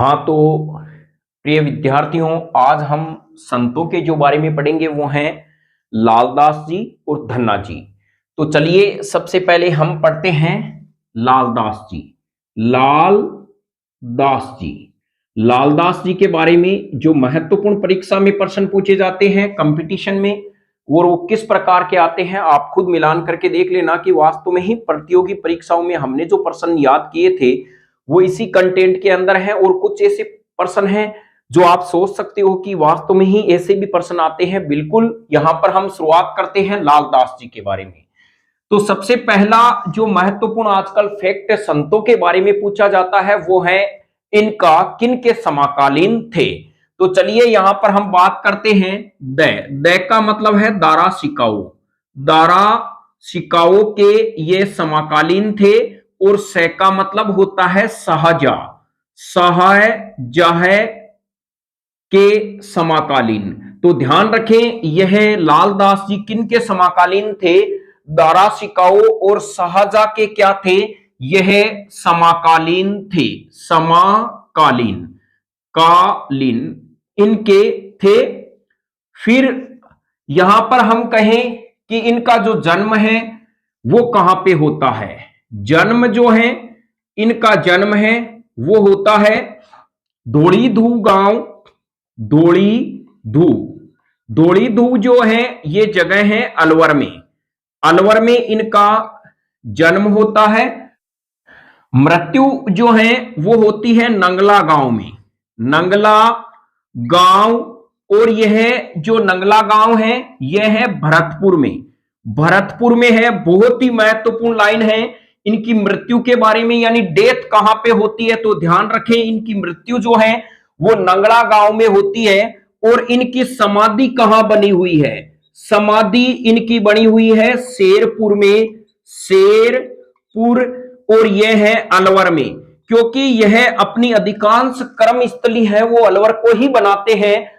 हाँ तो प्रिय विद्यार्थियों, आज हम संतों के जो बारे में पढ़ेंगे वो हैं लालदास जी और धन्ना जी। तो चलिए सबसे पहले हम पढ़ते हैं लालदास जी। लालदास जी लालदास जी के बारे में जो महत्वपूर्ण परीक्षा में प्रश्न पूछे जाते हैं कंपटीशन में, और वो किस प्रकार के आते हैं आप खुद मिलान करके देख लेना कि वास्तव में ही प्रतियोगी परीक्षाओं में हमने जो प्रश्न याद किए थे वो इसी कंटेंट के अंदर है। और कुछ ऐसे प्रश्न हैं जो आप सोच सकते हो कि वास्तव में ही ऐसे भी प्रश्न आते हैं। बिल्कुल, यहां पर हम शुरुआत करते हैं लालदास जी के बारे में। तो सबसे पहला जो महत्वपूर्ण आजकल फैक्ट संतों के बारे में पूछा जाता है वो है इनका किन के समकालीन थे। तो चलिए यहां पर हम बात करते हैं द का मतलब है दारा सिकाओ। दारा सिकाओ के ये समकालीन थे। और से का मतलब होता है सहजा, सहजा के समकालीन। तो ध्यान रखें यह लालदास जी किन के समकालीन थे? दारा सिकाओ और सहजा के क्या थे? यह समकालीन थे, समकालीन कालीन इनके थे। फिर यहां पर हम कहें कि इनका जो जन्म है वो कहां पे होता है? जन्म जो है इनका जन्म है वो होता है धोड़ीधू गांव। धोड़ीधू जो है ये जगह है अलवर में। अलवर में इनका जन्म होता है। मृत्यु जो है वो होती है नंगला गांव में, नंगला गांव। और यह जो नंगला गांव है यह है भरतपुर में, भरतपुर में है। बहुत ही महत्वपूर्ण लाइन है इनकी मृत्यु के बारे में, यानी डेथ कहां पे होती है। तो ध्यान रखें इनकी मृत्यु जो है वो नंगला गांव में होती है। और इनकी समाधि कहां बनी हुई है? समाधि इनकी बनी हुई है शेरपुर में, शेरपुर। और यह है अलवर में, क्योंकि यह अपनी अधिकांश कर्म स्थली है वो अलवर को ही बनाते हैं।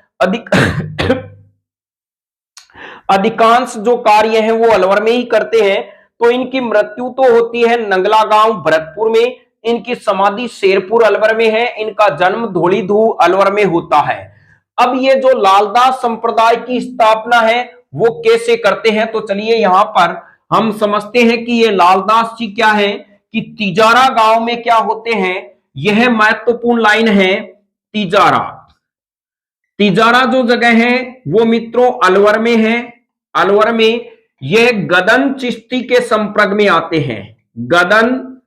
अधिकांश जो कार्य है वो अलवर में ही करते हैं। तो इनकी मृत्यु तो होती है नंगला गांव भरतपुर में, इनकी समाधि शेरपुर अलवर में है, इनका जन्म धोड़ीधू अलवर में होता है। अब ये जो लालदास संप्रदाय की स्थापना है वो कैसे करते हैं? तो चलिए यहां पर हम समझते हैं कि ये लालदास जी क्या है कि तिजारा गांव में क्या होते हैं। यह महत्वपूर्ण लाइन है तिजारा। तिजारा जो जगह है वो मित्रों अलवर में है। अलवर में यह गदन चिश्ती के संपर्क में आते हैं, गदन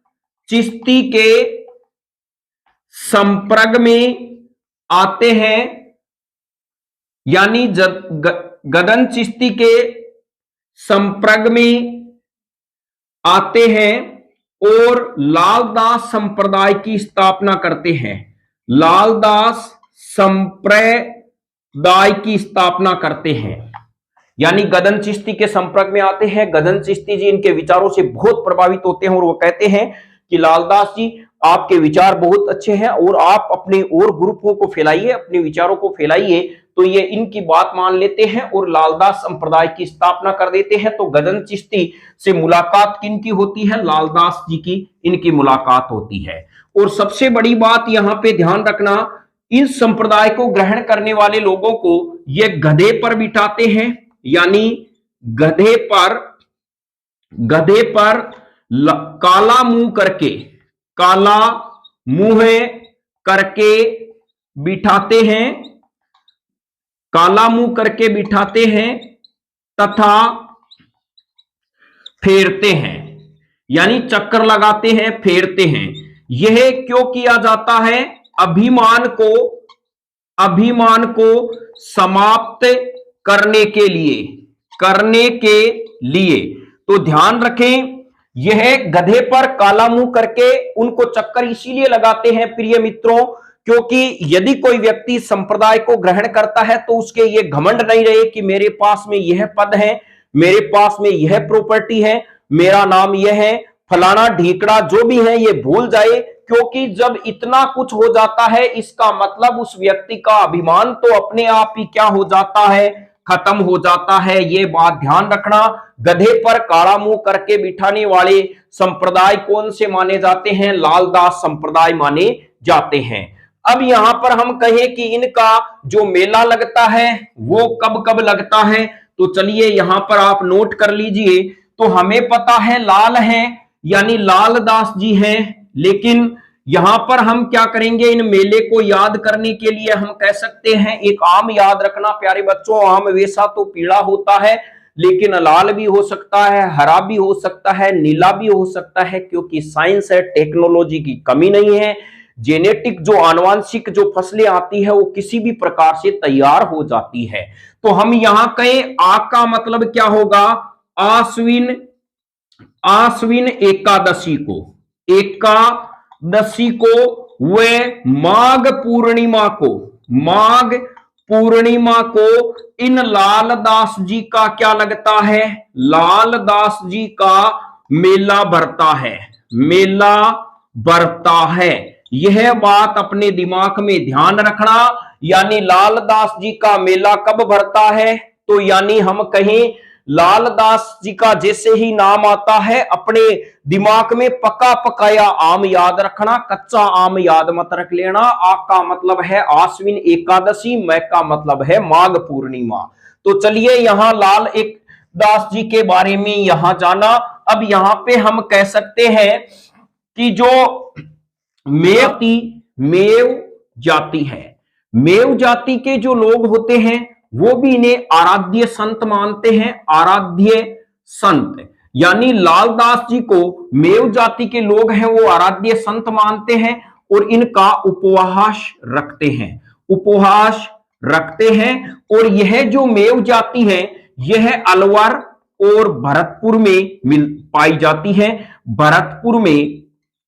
चिश्ती के संपर्क में आते हैं, यानी गदन चिश्ती के संपर्क में आते हैं और लालदास संप्रदाय की स्थापना करते हैं। लालदास संप्रदाय की स्थापना करते हैं, यानी गदन चिश्ती के संपर्क में आते हैं। गदन चिश्ती जी इनके विचारों से बहुत प्रभावित होते हैं और वो कहते हैं कि लालदास जी आपके विचार बहुत अच्छे हैं और आप अपने और ग्रुपों को फैलाइए, अपने विचारों को फैलाइए। तो ये इनकी बात मान लेते हैं और लालदास संप्रदाय की स्थापना कर देते हैं। तो गदन चिश्ती से मुलाकात किनकी होती है? लालदास जी की इनकी मुलाकात होती है। और सबसे बड़ी बात यहां पे ध्यान रखना, इस संप्रदाय को ग्रहण करने वाले लोगों को ये गधे पर बिठाते हैं, यानी गधे पर काला मुंह करके, काला मुंह करके बिठाते हैं, काला मुंह करके बिठाते हैं तथा फेरते हैं, यानी चक्कर लगाते हैं, फेरते हैं। यह क्यों किया जाता है? अभिमान को समाप्त करने के लिए। तो ध्यान रखें यह गधे पर काला मुंह करके उनको चक्कर इसीलिए लगाते हैं प्रिय मित्रों, क्योंकि यदि कोई व्यक्ति संप्रदाय को ग्रहण करता है तो उसके ये घमंड नहीं रहे कि मेरे पास में यह पद है, मेरे पास में यह प्रॉपर्टी है, मेरा नाम यह है, फलाना ढीकड़ा जो भी है ये भूल जाए। क्योंकि जब इतना कुछ हो जाता है इसका मतलब उस व्यक्ति का अभिमान तो अपने आप ही क्या हो जाता है? खत्म हो जाता है। ये बात ध्यान रखना। गधे पर काला मुंह करके बिठाने वाले संप्रदाय कौन से माने जाते हैं? लालदास संप्रदाय माने जाते हैं। अब यहां पर हम कहें कि इनका जो मेला लगता है वो कब कब लगता है, तो चलिए यहां पर आप नोट कर लीजिए। तो हमें पता है लाल है, यानी लाल दास जी हैं, लेकिन यहां पर हम क्या करेंगे, इन मेले को याद करने के लिए हम कह सकते हैं एक आम याद रखना प्यारे बच्चों। आम वैसा तो पीला होता है, लेकिन लाल भी हो सकता है, हरा भी हो सकता है, नीला भी हो सकता है, क्योंकि साइंस है, टेक्नोलॉजी की कमी नहीं है। जेनेटिक जो आनुवांशिक जो फसलें आती है वो किसी भी प्रकार से तैयार हो जाती है। तो हम यहां कहें आ का मतलब क्या होगा, आश्विन, आश्विन एकादशी को, एकादशी को, व माघ पूर्णिमा को, माघ पूर्णिमा को इन लाल दास जी का क्या लगता है, लाल दास जी का मेला भरता है, मेला भरता है। यह बात अपने दिमाग में ध्यान रखना। यानी लाल दास जी का मेला कब भरता है, तो यानी हम कहें लाल दास जी का जैसे ही नाम आता है अपने दिमाग में पका पकाया आम याद रखना, कच्चा आम याद मत रख लेना। आ का मतलब है आश्विन एकादशी, मै का मतलब है माघ पूर्णिमा। तो चलिए यहां लाल एक दास जी के बारे में यहां जाना। अब यहां पे हम कह सकते हैं कि जो मेव जाति है, मेव जाति के जो लोग होते हैं वो भी इन्हें आराध्य संत मानते हैं, आराध्य संत। यानी लालदास जी को मेव जाति के लोग हैं वो आराध्य संत मानते हैं और इनका उपवास रखते हैं, उपवास रखते हैं। और यह जो मेव जाति है यह अलवर और भरतपुर में पाई जाती है, भरतपुर में,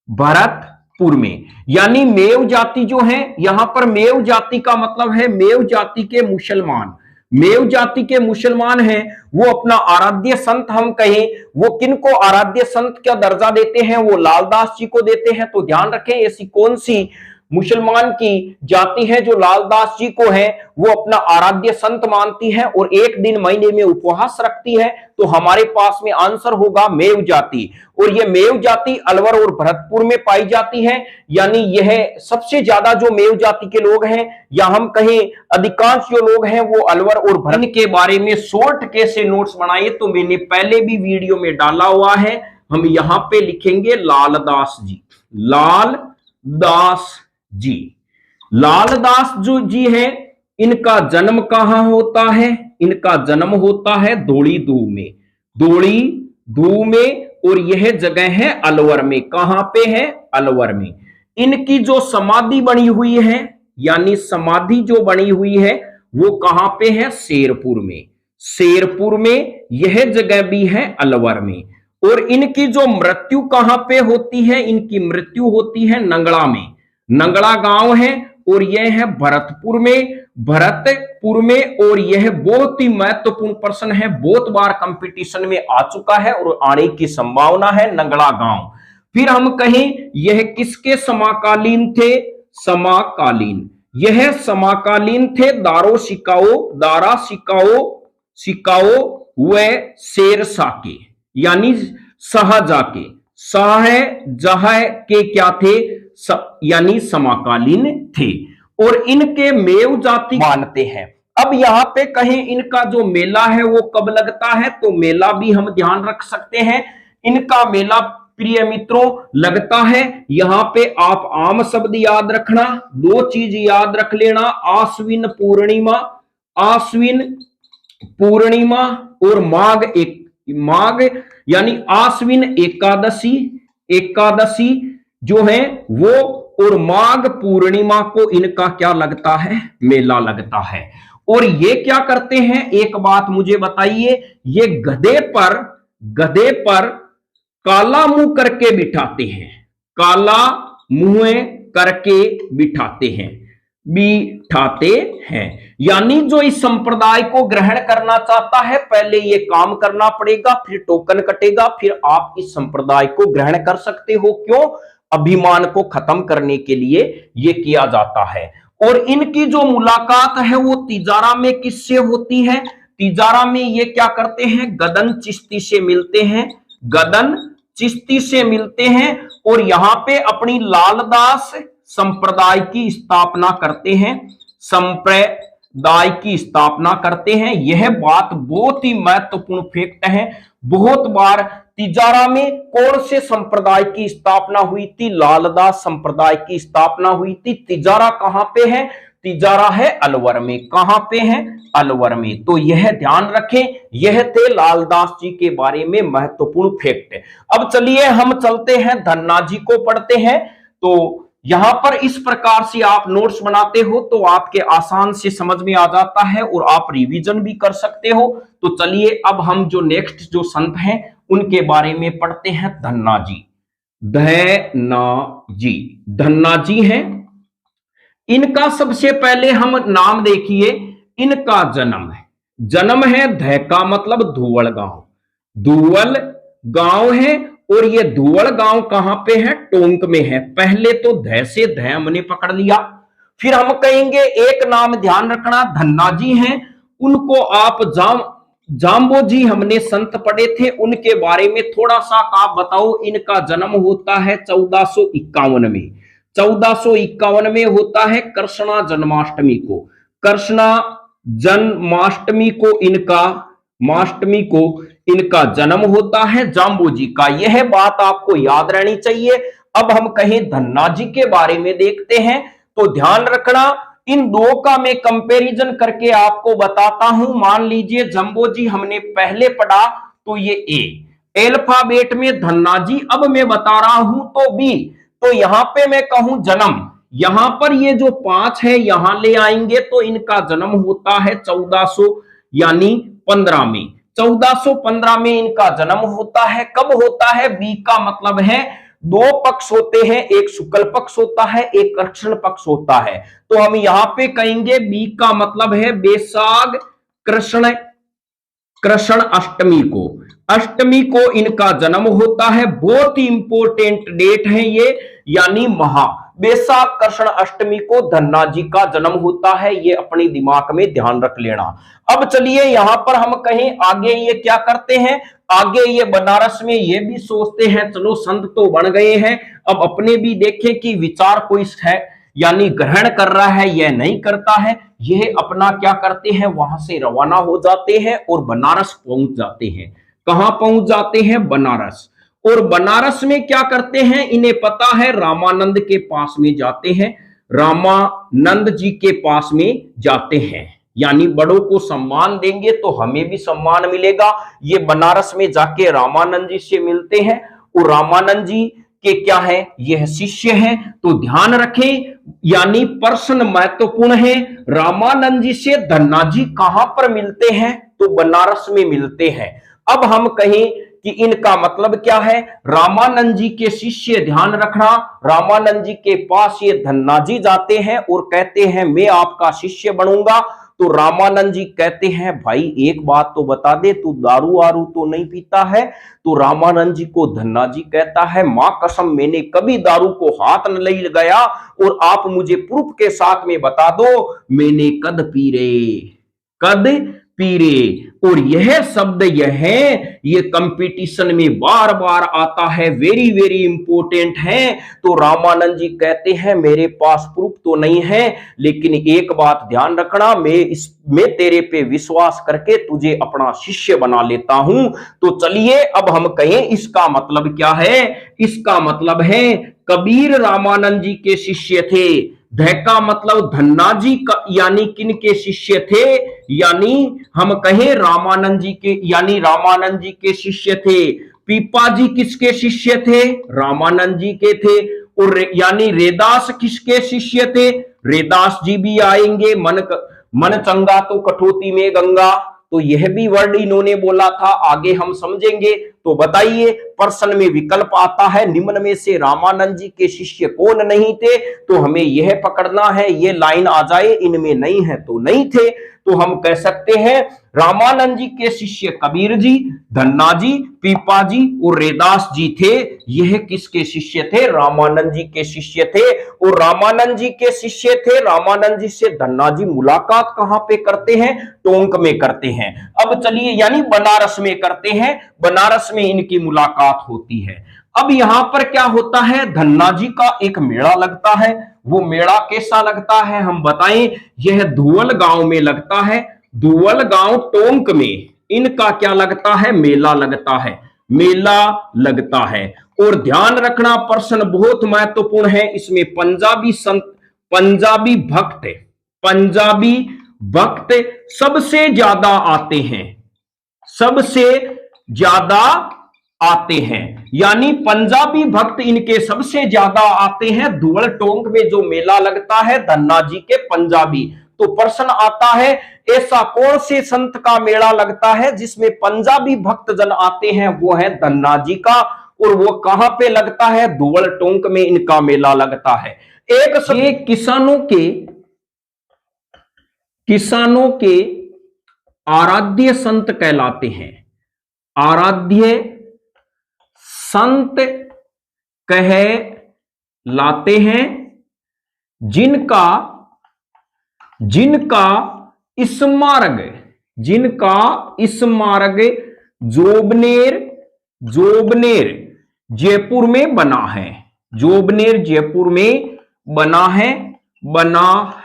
भरतपुर में। यानी मेव जाति जो है, यहां पर मेव जाति का मतलब है मेव जाति के मुसलमान, मेव जाति के मुसलमान हैं वो अपना आराध्य संत हम कहें, वो किनको आराध्य संत का दर्जा देते हैं, वो लालदास जी को देते हैं। तो ध्यान रखें ऐसी कौन सी मुसलमान की जाति है जो लालदास जी को है वो अपना आराध्य संत मानती है और एक दिन महीने में उपवास रखती है, तो हमारे पास में आंसर होगा मेव जाति। और ये मेव जाति अलवर और भरतपुर में पाई जाती है। यानी यह सबसे ज्यादा जो मेव जाति के लोग हैं या हम कहें अधिकांश जो लोग हैं वो अलवर और भरत के बारे में शॉर्ट कैसे नोट्स बनाए तो मैंने पहले भी वीडियो में डाला हुआ है। हम यहां पे लिखेंगे लालदास जी, लालदास जी। लालदास जो जी है इनका जन्म कहां होता है, इनका जन्म होता है दौड़ी दूह में, दौड़ी दूह में। और यह जगह है अलवर में, कहां पे है, अलवर में। इनकी जो समाधि बनी हुई है, यानी समाधि जो बनी हुई है वो कहां पे है, शेरपुर में, शेरपुर में। यह जगह भी है अलवर में। और इनकी जो मृत्यु कहां पे होती है, इनकी मृत्यु होती है नंगड़ा में, नंगड़ा गांव है और यह है भरतपुर में, भरतपुर में। और यह बहुत ही महत्वपूर्ण प्रश्न है, बहुत बार कंपटीशन में आ चुका है और आने की संभावना है, नंगड़ा गांव। फिर हम कहें यह किसके समकालीन थे, समकालीन, यह समकालीन थे दारो सिकाओ, दारा सिकाओ, सिकाओ व शेरशाह के, यानी शाहजहां के, शाहजहां के क्या थे, यानी समकालीन थे। और इनके मेव जाति मानते हैं। अब यहां पे कहें इनका जो मेला है वो कब लगता है, तो मेला भी हम ध्यान रख सकते हैं। इनका मेला प्रिय मित्रों लगता है, यहां पे आप आम शब्द याद रखना, दो चीज याद रख लेना, आश्विन पूर्णिमा, आश्विन पूर्णिमा और माघ एक, माघ यानी आश्विन एकादशी, एकादशी जो है वो, और माघ पूर्णिमा को इनका क्या लगता है, मेला लगता है। और ये क्या करते हैं, एक बात मुझे बताइए, ये गधे पर काला मुंह करके बिठाते हैं, काला मुंह करके बिठाते हैं, बिठाते हैं। यानी जो इस संप्रदाय को ग्रहण करना चाहता है पहले ये काम करना पड़ेगा, फिर टोकन कटेगा, फिर आप इस संप्रदाय को ग्रहण कर सकते हो। क्यों, अभिमान को खत्म करने के लिए ये किया जाता है। और इनकी जो मुलाकात है वो तिजारा में किससे होती है, तिजारा में ये क्या करते हैं, गदन चिश्ती से मिलते हैं, गदन चिश्ती से मिलते हैं। और यहां पे अपनी लालदास संप्रदाय की स्थापना करते हैं, संप्रदाय की स्थापना करते हैं। यह बात बहुत ही महत्वपूर्ण फैक्ट है। बहुत बार तिजारा में कौन से संप्रदाय की स्थापना हुई थी? लालदास संप्रदाय की स्थापना हुई थी। तिजारा कहां पे है? तिजारा है अलवर में। कहां पे है? अलवर में। तो यह ध्यान रखें, यह थे लालदास जी के बारे में महत्वपूर्ण फैक्ट। अब चलिए हम चलते हैं धन्ना जी को पढ़ते हैं। तो यहां पर इस प्रकार से आप नोट्स बनाते हो तो आपके आसान से समझ में आ जाता है और आप रिवीजन भी कर सकते हो। तो चलिए अब हम जो नेक्स्ट जो संत हैं उनके बारे में पढ़ते हैं। धन्ना जी, धन्ना जी हैं। इनका सबसे पहले हम नाम देखिए, इनका जन्म है ध का मतलब धुवल गांव, धुवल गांव है। और ये धुवल गांव कहां पे है? टोंक में है। पहले तो ध से ध हमने पकड़ लिया, फिर हम कहेंगे एक नाम ध्यान रखना, धन्ना जी हैं। उनको आप जाम्बो जी हमने संत पढ़े थे, उनके बारे में थोड़ा सा आप बताओ। इनका जन्म होता है 1451 में। 1451 में होता है कृष्णा जन्माष्टमी को। कृष्णा जन्माष्टमी को इनका जन्म होता है जाम्बू जी का। यह बात आपको याद रहनी चाहिए। अब हम कहें धन्ना जी के बारे में देखते हैं तो ध्यान रखना, इन दो का मैं कंपैरिजन करके आपको बताता हूं। मान लीजिए जम्बो जी हमने पहले पढ़ा तो ये ए अल्फाबेट में, धन्ना जी अब मैं बता रहा हूं तो बी। तो यहां पे मैं कहूं जन्म, यहां पर ये जो 5 है यहां ले आएंगे तो इनका जन्म होता है 1400 यानी 15 में। 1415 में इनका जन्म होता है। कब होता है? बी का मतलब है दो पक्ष होते हैं, एक शुक्ल पक्ष होता है, एक कृष्ण पक्ष होता है। तो हम यहां पे कहेंगे बी का मतलब है बैसाख कृष्ण अष्टमी को इनका जन्म होता है। बहुत ही इंपॉर्टेंट डेट है ये, यानी बैसाख कृष्ण अष्टमी को धन्ना जी का जन्म होता है। ये अपने दिमाग में ध्यान रख लेना। अब चलिए यहां पर हम कहें आगे ये क्या करते हैं, आगे ये बनारस में ये भी सोचते हैं चलो संत तो बन गए हैं, अब अपने भी देखें कि विचार कोई है यानी ग्रहण कर रहा है या नहीं करता है। यह अपना क्या करते हैं, वहां से रवाना हो जाते हैं और बनारस पहुंच जाते हैं। कहां पहुंच जाते हैं? बनारस। और बनारस में क्या करते हैं? इन्हें पता है रामानंद के पास में जाते हैं, रामानंद जी के पास में जाते हैं। यानी बड़ों को सम्मान देंगे तो हमें भी सम्मान मिलेगा। ये बनारस में जाके रामानंद जी से मिलते हैं और रामानंद जी के क्या है? यह शिष्य हैं। तो ध्यान रखें, यानी प्रश्न महत्वपूर्ण है। रामानंद जी से धन्ना जी कहां पर मिलते हैं? तो बनारस में मिलते हैं। अब हम कहें कि इनका मतलब क्या है? रामानंद जी के शिष्य, ध्यान रखना, रामानंद जी के पास ये धन्ना जी जाते हैं और कहते हैं मैं आपका शिष्य बनूंगा। तो रामानंद जी कहते हैं भाई एक बात तो बता दे, तू दारू आरू तो नहीं पीता है? तो रामानंद जी को धन्ना जी कहता है मां कसम मैंने कभी दारू को हाथ न लगाया और आप मुझे प्रूफ के साथ में बता दो मैंने कद पीरे। और यह शब्द ये कंपटीशन में बार बार आता है, वेरी वेरी इंपॉर्टेंट है। तो रामानंद जी कहते हैं मेरे पास प्रूफ तो नहीं है, लेकिन एक बात ध्यान रखना, मैं तेरे पे विश्वास करके तुझे अपना शिष्य बना लेता हूं। तो चलिए अब हम कहें इसका मतलब क्या है? इसका मतलब है कबीर रामानंद जी के शिष्य थे। ध का मतलब धन्ना जी का यानी किन के शिष्य थे? यानी हम कहें रामानंद जी के, यानी रामानंद जी के शिष्य थे। पीपा जी किसके शिष्य थे? रामानंद जी के थे। और यानी रेदास किसके शिष्य थे? रेदास जी भी आएंगे। मन चंगा तो कठौती में गंगा, तो यह भी वर्ड इन्होंने बोला था, आगे हम समझेंगे। तो बताइए प्रश्न में विकल्प आता है निम्न में से रामानंद जी के शिष्य कौन नहीं थे? तो हमें यह पकड़ना है, ये लाइन आ जाए इनमें नहीं है तो नहीं थे। तो हम कह सकते हैं रामानंद जी के शिष्य कबीर जी, धन्ना जी, पीपा जी और रेदास जी थे। यह किसके शिष्य थे? रामानंद जी के शिष्य थे। और रामानंद जी के शिष्य थे। रामानंद जी से धन्ना जी मुलाकात कहां पे करते हैं? टोंक में करते हैं। अब चलिए, यानी बनारस में करते हैं, बनारस में इनकी मुलाकात होती है। अब यहां पर क्या होता है? धन्ना जी का एक मेला लगता है, वो मेला कैसा लगता है हम बताएं। यह धुवल गांव में लगता है, धुवल गांव टोंक में इनका क्या लगता है, मेला लगता है, मेला लगता है। और ध्यान रखना प्रश्न बहुत महत्वपूर्ण है, इसमें पंजाबी भक्त सबसे ज्यादा आते हैं, सबसे ज्यादा आते हैं, यानी पंजाबी भक्त इनके सबसे ज्यादा आते हैं धुवल टोंक में जो मेला लगता है धन्ना जी के पंजाबी। तो प्रश्न आता है ऐसा कौन से संत का मेला लगता है जिसमें पंजाबी भक्तजन आते हैं, वो है धन्ना जी का, और वो कहां पे लगता है, धुवल टोंक में इनका मेला लगता है। ये किसानों के आराध्य संत कहलाते हैं, आराध्य संत कहलाते हैं, जिनका स्मारक जोबनेर जयपुर में बना है, जोबनेर जयपुर में बना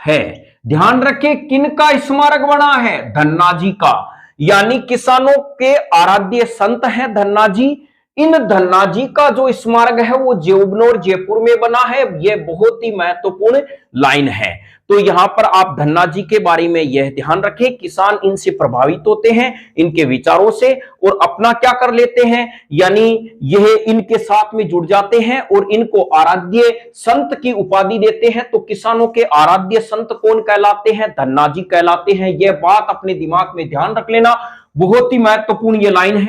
है। ध्यान रखें किनका स्मारक बना है, धन्ना जी का, यानी किसानों के आराध्य संत हैं धन्ना जी। इन धन्ना जी का जो स्मारक है वो जोबनेर जयपुर में बना है। यह बहुत ही महत्वपूर्ण लाइन है। तो यहां पर आप धन्ना जी के बारे में यह ध्यान रखें, किसान इनसे प्रभावित होते हैं, इनके विचारों से, और अपना क्या कर लेते हैं, यानी यह इनके साथ में जुड़ जाते हैं और इनको आराध्य संत की उपाधि देते हैं। तो किसानों के आराध्य संत कौन कहलाते हैं, धन्ना जी कहलाते हैं। यह बात अपने दिमाग में ध्यान रख लेना, बहुत ही महत्वपूर्ण यह लाइन है।